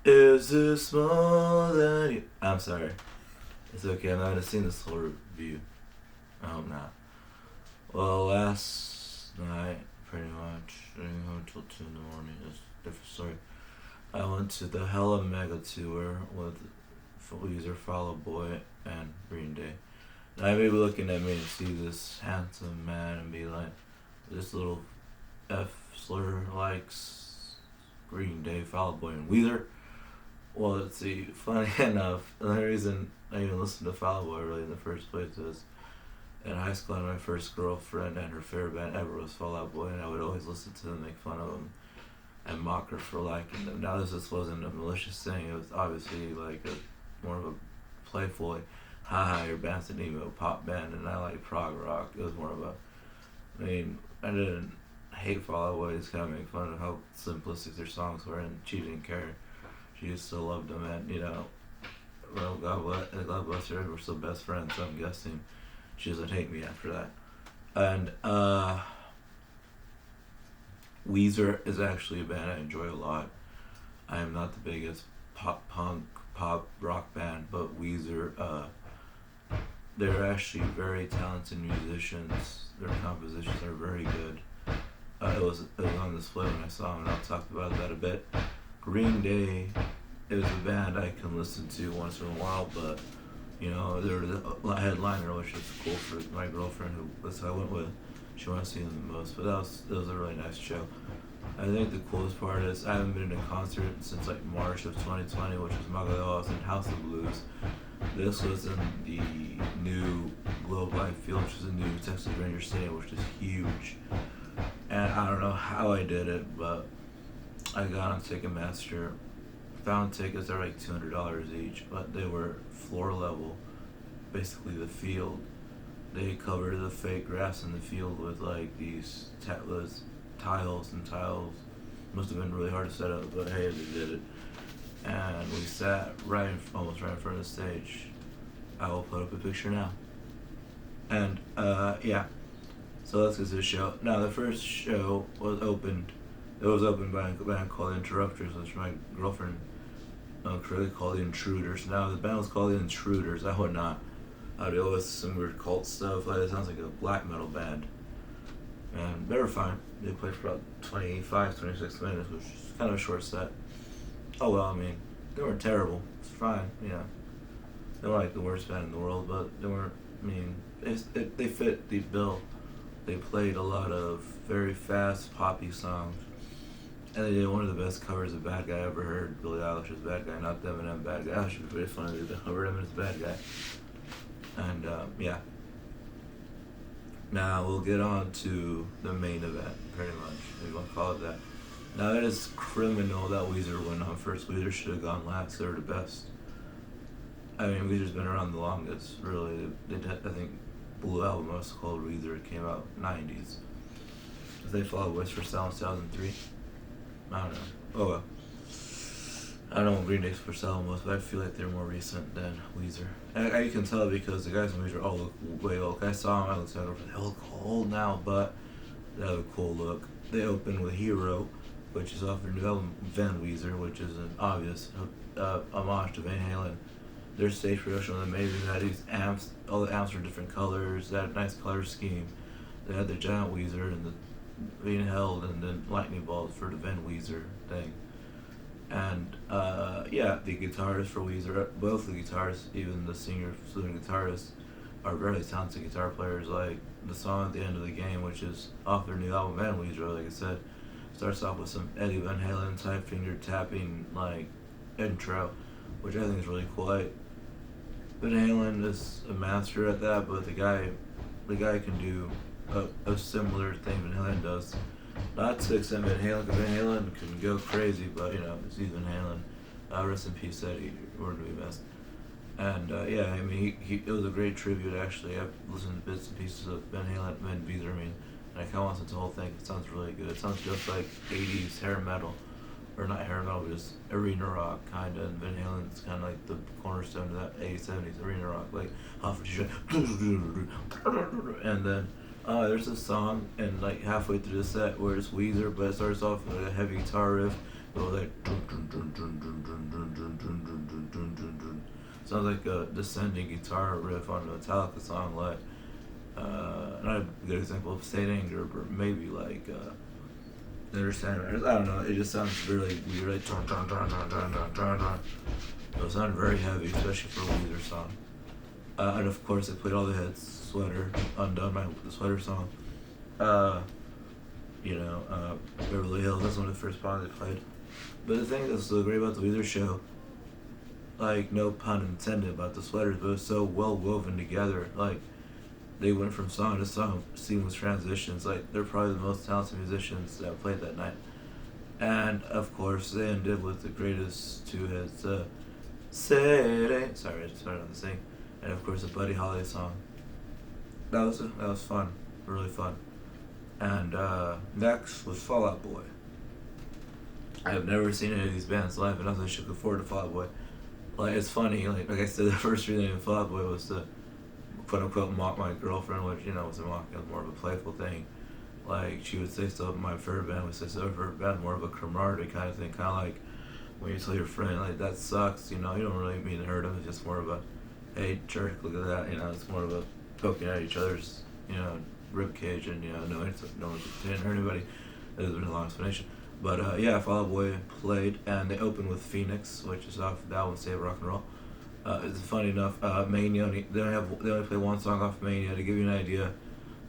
Is this more than you? I'm sorry. It's okay. I'm not gonna sing this whole review. I hope not. Well, last night, pretty much, getting home till 2 in the morning. It's a different story. I went to the Hella Mega Tour with Weezer, Fall Out Boy, and Green Day. Now, I may be looking at me and see this handsome man and be like, this little F slur likes Green Day, Fall Out Boy, and Weezer. Well, let's see. Funny enough, the only reason I even listened to Fall Out Boy really in the first place was in high school, my first girlfriend and her favorite band ever was Fall Out Boy, and I would always listen to them, make fun of them, and mock her for liking them. Now, this just wasn't a malicious thing. It was obviously like more of a playful, like, haha, your band's an emo pop band, and I like prog rock. It was more of a, I mean, I didn't hate Fall Out Boy, just kind of make fun of how simplistic their songs were, and she didn't care. She just still loved them, and, well, God bless her, we're still best friends, so I'm guessing she doesn't hate me after that. And Weezer is actually a band I enjoy a lot. I am not the biggest pop punk, pop rock band, but Weezer, they're actually very talented musicians. Their compositions are very good. It was on display when I saw them, and I'll talk about that a bit. Green Day is a band I can listen to once in a while, but they're the headliner, which is cool for my girlfriend, who I went with. She wanted to see them the most, but that was a really nice show. I think the coolest part is I haven't been in a concert since like March of 2020, which was Magallanes and House of Blues. This was in the new Globe Life Field, which is a new Texas Ranger Stadium, which is huge. And I don't know how I did it, but I got on Ticketmaster, found tickets that were like $200 each, but they were floor level, basically the field. They covered the fake grass in the field with like these tiles and tiles. Must have been really hard to set up, but hey, they did it. And we sat almost right in front of the stage. I will put up a picture now. And yeah, so let's get to the show. Now, the first show was opened. It was opened by a band called The Interrupters, which my girlfriend correctly called The Intruders. Now, the band was called The Intruders. I would not. I deal with some weird cult stuff. Like, it sounds like a black metal band. And they were fine. They played for about 25, 26 minutes, which is kind of a short set. Oh well, I mean, they weren't terrible. It's fine, They weren't like the worst band in the world, but they weren't, they fit the bill. They played a lot of very fast, poppy songs. And they did one of the best covers of Bad Guy I ever heard. Billie Eilish's Bad Guy, not the Eminem Bad Guy. That should be pretty funny. They covered Eminem's Bad Guy. And, yeah. Now we'll get on to the main event, pretty much, if you want to call it that. Now, it is criminal that Weezer went on first. Weezer should have gone last. They're the best. I mean, Weezer's been around the longest, really. They did, I think, Blue Album was called Weezer. It came out 90s. Did they follow West for Sale in 2003? I don't know. Oh well. I don't know what Green Day's for Sale was, but I feel like they're more recent than Weezer. And you can tell because the guys in Weezer all look way old. I saw them, I looked at them, they look old now, but they have a cool look. They opened with Hero, which is off their new album, Van Weezer, which is an obvious homage to Van Halen. Their stage production was amazing. They had these amps, all the amps were different colors, they had a nice color scheme. They had the giant Weezer and the being held and then lightning bolts for the Van Weezer thing. And yeah, the guitarists for Weezer, both the guitarists, even the singer, guitarist, are very talented guitar players. Like the song at the end of the game, which is off their new album Van Weezer, like I said, starts off with some Eddie Van Halen type finger tapping like intro, which I think is really cool. Van Halen is a master at that, but the guy can do a similar thing Van Halen does. Not to extend Van Halen, because Van Halen can go crazy, but it's Van Halen. Rest in peace, Eddie. We're to be missed. And yeah, I mean, it was a great tribute. Actually, I've listened to bits and pieces of Van Weezer. And I kind of want to listen to the whole thing. It sounds really good. It sounds just like '80s hair metal, or not hair metal, but just arena rock kind of. And Van Halen's kind of like the cornerstone of that '80s, '70s arena rock, like and then there's a song and like halfway through the set where it's Weezer, but it starts off with a heavy guitar riff. It was like sounds like a descending guitar riff on a Metallica song, like not a good example of State Anger, but maybe like Understand Matters. I don't know. It just sounds really weird. Like, dun, dun, dun, dun, dun, dun, dun, dun. It sounded very heavy, especially for a Weezer song. And of course, I played all the hits. Sweater, Undone, the Sweater song. Uh, Beverly Hills. That's one of the first songs I played. But the thing that's so great about the Weezer show, like no pun intended about the sweaters, but it was so well woven together. Like they went from song to song, seamless transitions. Like they're probably the most talented musicians that played that night. And of course, they ended with the greatest two hits. Say it ain't. Sorry, I just started on the sing. And of course, the Buddy Holly song. That was fun, really fun. And next was Fall Out Boy. I have never seen any of these bands live, and I was looking forward to Fall Out Boy. Like it's funny, like I said, the first reason I Fall Out Boy was to quote unquote mock my girlfriend, which was a mock, it was more of a playful thing. Like she would say stuff, my favorite band would say stuff, her band more of a camaraderie kind of thing, kind of like when you tell your friend like that sucks, you don't really mean to hurt them. It's just more of a, hey jerk, look at that, it's more of a poking at each other's, rib cage, and no one didn't hurt anybody. There's been a long explanation. But Fall Out Boy played, and they opened with Phoenix, which is off the album Save Rock and Roll. It's funny enough, Mania, they only play one song off Mania. To give you an idea,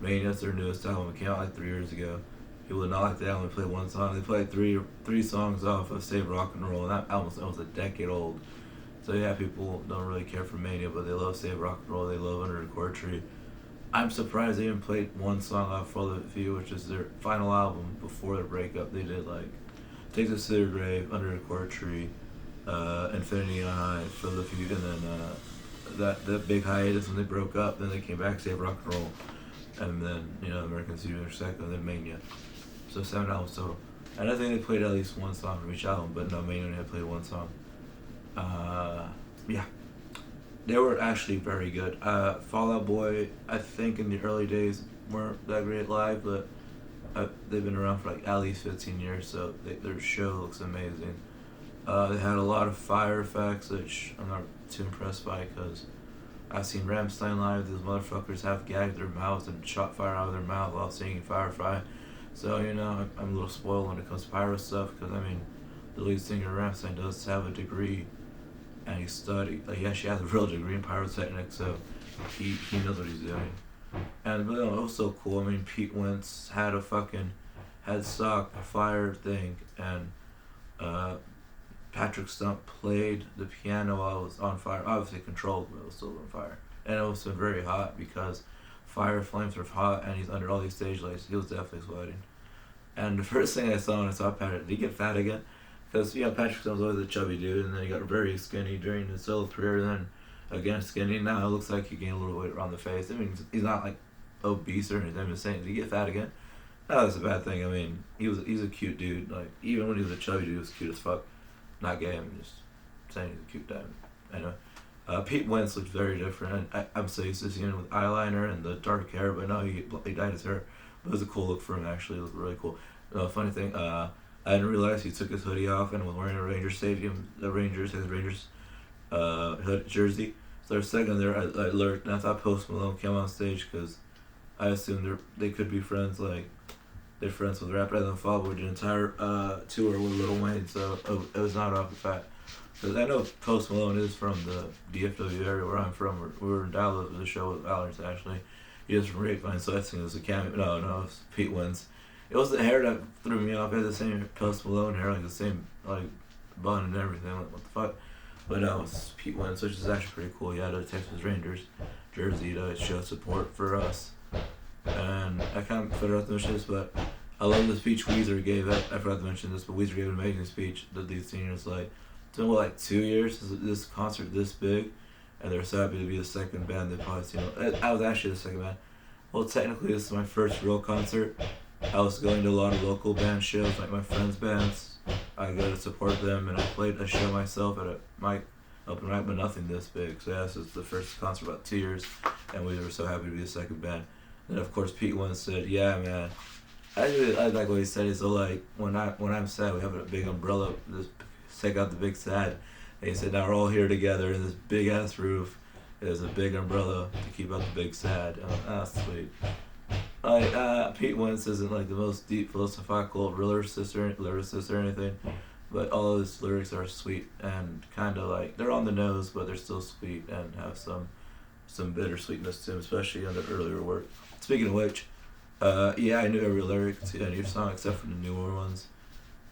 Mania's their newest album. It came out like 3 years ago. People did not like the album. They played one song. They played three songs off of Save Rock and Roll, and that album was almost a decade old. So yeah, people don't really care for Mania, but they love Save Rock and Roll. They love Under the Cord Tree. I'm surprised they even played one song off Full of View, which is their final album before their breakup. They did like Take This to Their Grave, Under the Cord Tree, Infinity on High, Full of View, and then that big hiatus when they broke up. Then they came back, Save Rock and Roll, and then American Studio Second, and then Mania. So 7 albums total. And I think they played at least one song from each album, but no, Mania only had played one song. Yeah. They were actually very good. Fall Out Boy, I think in the early days weren't that great live, but they've been around for like at least 15 years, so their show looks amazing. They had a lot of fire effects, which I'm not too impressed by because I've seen Rammstein live. These motherfuckers have gagged their mouths and shot fire out of their mouth while singing Firefly. So, I'm a little spoiled when it comes to pyro stuff because, the lead singer of Rammstein does have a degree. And he studied, he actually has a real degree in pyrotechnics, so he knows what he's doing. And but it was so cool. Pete Wentz had a fucking headstock fire thing, and Patrick Stump played the piano while it was on fire. Obviously controlled, but it was still on fire. And it was very hot because fire flames are hot, and he's under all these stage lights. He was definitely sweating. And the first thing I saw when I saw Patrick, did he get fat again? Because, Patrick Stump's always a chubby dude, and then he got very skinny during his solo career, and then again skinny. Now it looks like he gained a little weight around the face. He's not like obese or anything. I'm just saying, did he get fat again? No, that's a bad thing. He's a cute dude. Like, even when he was a chubby dude, he was cute as fuck. Not gay, I'm just saying he's a cute guy. Anyway, Pete Wentz looked very different. I'm so used to seeing him with eyeliner and the dark hair, but no, he dyed his hair. But it was a cool look for him, actually. It looked really cool. Funny thing, I didn't realize he took his hoodie off and was wearing a Rangers hood jersey. So for a second there, I lurked, and I thought Post Malone came on stage because I assumed they could be friends, like they're friends with rapper. And then Fall Out Boy did an entire tour with Lil Wayne, so it was not off the fact. Because I know Post Malone is from the DFW area where I'm from. We were in Dallas with a show with Valorant, actually. He is from Grapevine, so I think it was a cameo. No, it was Pete Wentz. It was the hair that threw me off. It had the same Post Malone hair, like the same bun and everything. Like, what the fuck? But no, it's Pete Wentz, which is actually pretty cool. He had a Texas Rangers jersey to show support for us. And I kind of forgot to mention this, but I love the speech Weezer gave. I forgot to mention this, but Weezer gave an amazing speech. The lead singer is like, it's been 2 years since this concert this big, and they're so happy to be the second band they've probably seen. I was actually the second band. Well, technically, this is my first real concert. I was going to a lot of local band shows, like my friends' bands. I go to support them, and I played a show myself at a open mic, but nothing this big. So yeah, this is the first concert in about 2 years, and we were so happy to be the second band. Then of course Pete Wentz said, "Yeah, man." I like what he said. He's so when I'm sad, we have a big umbrella. Just take out the big sad. And he said, now we're all here together in this big ass roof. There's a big umbrella to keep out the big sad. Sweet. Like Pete Wentz isn't like the most deep philosophical lyricist or anything, but all of his lyrics are sweet and kind of like they're on the nose, but they're still sweet and have some bittersweetness to them, especially on the earlier work. Speaking of which, yeah, I knew every lyric to any song except for the newer ones.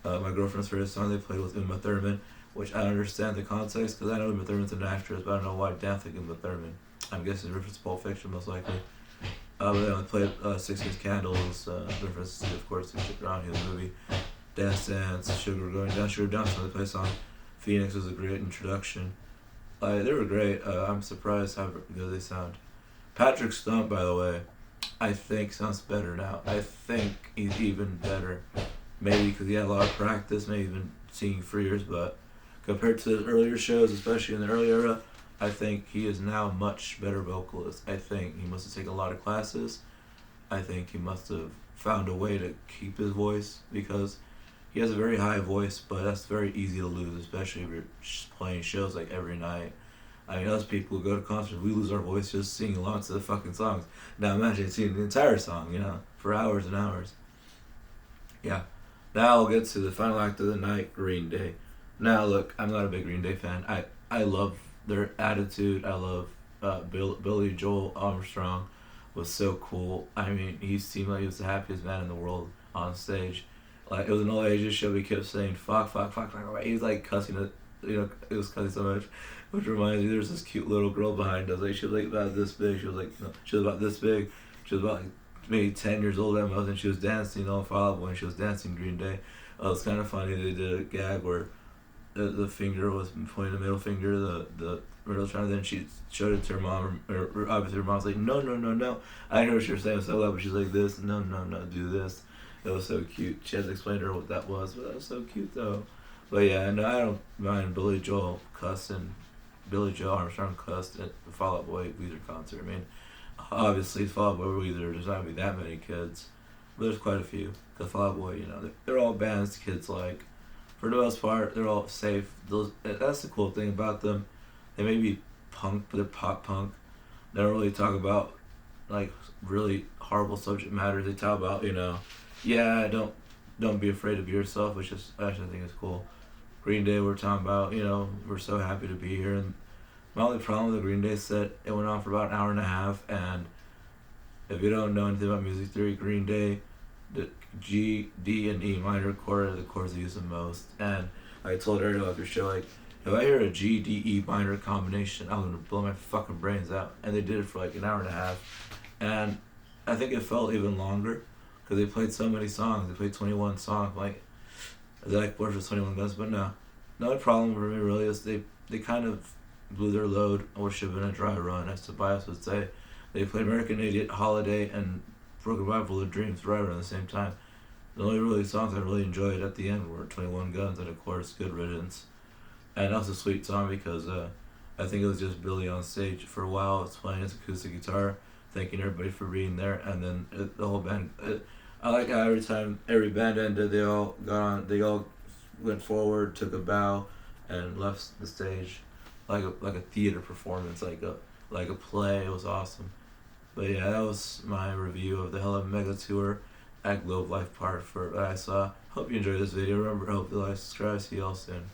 My girlfriend's favorite song they played was Uma Thurman, which I understand the context because I know Uma Thurman's an actress, but I don't know why Dan think Uma Thurman. I'm guessing reference to Pulp Fiction most likely. But they only played 16 Candles, reference to, of course, the Chip Brown Hill movie. Dance Dance, Sugar Going Down, Sugar Down, so they play a song. Phoenix was a great introduction. They were great. I'm surprised how good they sound. Patrick Stump, by the way, I think sounds better now. I think he's even better. Maybe because he had a lot of practice, maybe even singing for years, but compared to his earlier shows, especially in the early era, I think he is now much better vocalist. I think he must have taken a lot of classes. I think he must have found a way to keep his voice because he has a very high voice, but that's very easy to lose, especially if you're playing shows like every night. I mean, us people who go to concerts, we lose our voice just singing along to the fucking songs. Now imagine singing the entire song, for hours and hours. Yeah. Now we'll get to the final act of the night, Green Day. Now look, I'm not a big Green Day fan. I love their attitude. I love Billy Joel Armstrong was so cool. I mean, he seemed like he was the happiest man in the world on stage. Like, it was an all ages show. He kept saying fuck, fuck, fuck, fuck. He was like cussing it. It was cussing so much. Which reminds me, there's this cute little girl behind us. Like, she was like about this big. She was like, no, she was about this big. She was about like maybe 10 years old at most, and she was dancing on Fall Out Boy, and she was dancing Green Day. It was kind of funny. They did a gag where the finger was pointing the middle finger, the middle child, then she showed it to her mom, or obviously her mom's like, no, no, no, no. I know what she was saying so loud, but she's like this, no, no, no, do this. It was so cute. She had to explain to her what that was, but that was so cute though. But yeah, no, I don't mind Billy Joel Armstrong cussed at the Fall Out Boy Weezer concert. I mean, obviously Fall Out Boy Weezer, there's not gonna be that many kids, but there's quite a few. Cause Fall Out Boy, they're all bands kids like. For the most part, they're all safe. That's the cool thing about them. They may be punk, but they're pop punk. They don't really talk about like really horrible subject matter. They talk about yeah, don't be afraid to be yourself, which is I actually think is cool. Green Day, we're talking about we're so happy to be here. And my only problem with the Green Day set, it went on for about an hour and a half. And if you don't know anything about music theory, Green Day, the G, D, and E minor chord are the chords they use the most. And I told Ariel after the show, like, if I hear a G, D, E minor combination, I'm gonna blow my fucking brains out. And they did it for like an hour and a half. And I think it felt even longer because they played so many songs. They played 21 songs. Like, they like worship 21 Guns, but no. The only problem for me really is they kind of blew their load, or should have been a dry run, as Tobias would say. They played American Idiot, Holiday, and Broken Bible of Dreams right around the same time. The only really songs I really enjoyed at the end were 21 Guns and, of course, Good Riddance. And that was a sweet song because I think it was just Billy on stage for a while. It's playing his acoustic guitar, thanking everybody for being there, and then the whole band. I like how every time every band ended, they all went forward, took a bow, and left the stage like a theater performance, like a play. It was awesome. But yeah, that was my review of the Hella Mega Tour at Globe Life Park for what I saw. Hope you enjoyed this video. Remember, hope you like, subscribe. See y'all soon.